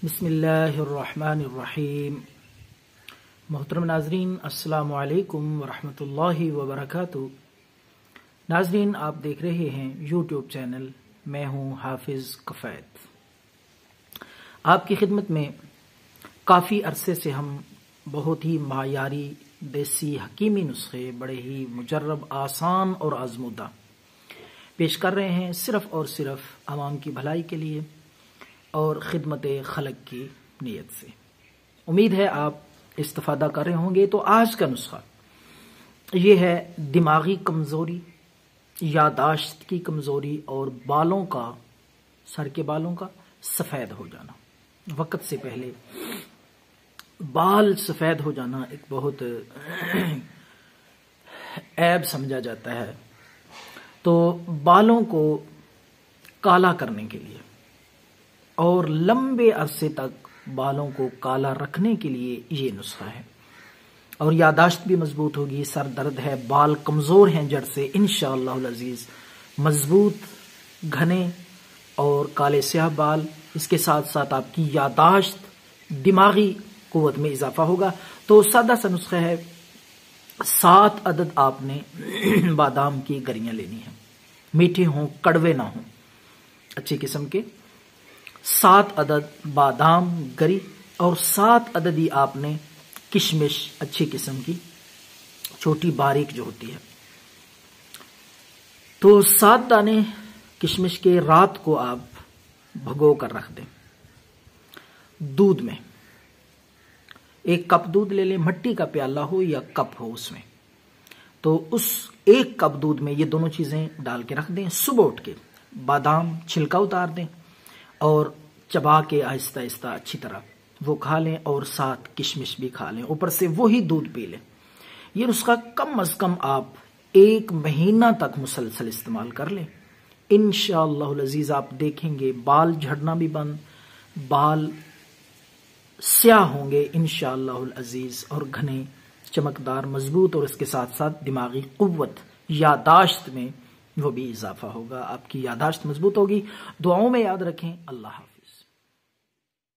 بسم اللہ الرحمن الرحیم۔ محترم ناظرین، السلام علیکم ورحمۃ اللہ وبرکاتہ۔ ناظرین، آپ دیکھ رہے ہیں یوٹیوب چینل، میں ہوں حافظ کفایت۔ آپ کی خدمت میں کافی عرصے سے ہم بہت ہی معیاری دیسی حکیمی نسخے بڑے ہی مجرب، آسان اور آزمودہ پیش کر رہے ہیں، صرف اور صرف عوام کی بھلائی کے لیے اور خدمت خلق کی نیت سے۔ امید ہے آپ استفادہ کر رہے ہوں گے۔ تو آج کا نسخہ یہ ہے دماغی کمزوری، یادداشت کی کمزوری اور بالوں کا، سر کے بالوں کا سفید ہو جانا۔ وقت سے پہلے بال سفید ہو جانا ایک بہت عیب سمجھا جاتا ہے، تو بالوں کو کالا کرنے کے لیے اور لمبے عرصے تک بالوں کو کالا رکھنے کے لیے یہ نسخہ ہے، اور یادداشت بھی مضبوط ہوگی۔ سر درد ہے، بال کمزور ہیں جڑ سے، انشاءاللہ العزیز مضبوط، گھنے اور کالے سیاہ بال، اس کے ساتھ ساتھ آپ کی یادداشت، دماغی قوت میں اضافہ ہوگا۔ تو سادہ سا نسخہ ہے، 7 عدد آپ نے بادام کی گریاں لینی ہیں، میٹھے ہوں، کڑوے نہ ہوں، اچھی قسم کے 7 عدد بادام گری، اور 7 عدد ہی آپ نے کشمش، اچھی قسم کی چھوٹی باریک جو ہوتی ہے، تو 7 دانے کشمش کے رات کو آپ بھگو کر رکھ دیں۔ دودھ میں 1 کپ دودھ لے لیں، مٹی کا پیالہ ہو یا کپ ہو اس میں، تو اس 1 کپ دودھ میں یہ دونوں چیزیں ڈال کے رکھ دیں۔ صبح اٹھ کے بادام چھلکا اتار دیں اور چبا کے آہستہ آہستہ اچھی طرح وہ کھا لیں، اور ساتھ کشمش بھی کھا لیں، اوپر سے وہی دودھ پی لیں۔ یہ نسخہ کم از کم آپ 1 مہینہ تک مسلسل استعمال کر لیں، انشاءاللہ العزیز آپ دیکھیں گے بال جھڑنا بھی بند، بال سیاہ ہوں گے انشاءاللہ العزیز، اور گھنے، چمکدار، مضبوط، اور اس کے ساتھ ساتھ دماغی قوت، یادداشت میں وہ بھی اضافہ ہوگا، آپ کی یادداشت مضبوط ہوگی۔ دعاؤں میں یاد رکھیں۔ اللہ حافظ۔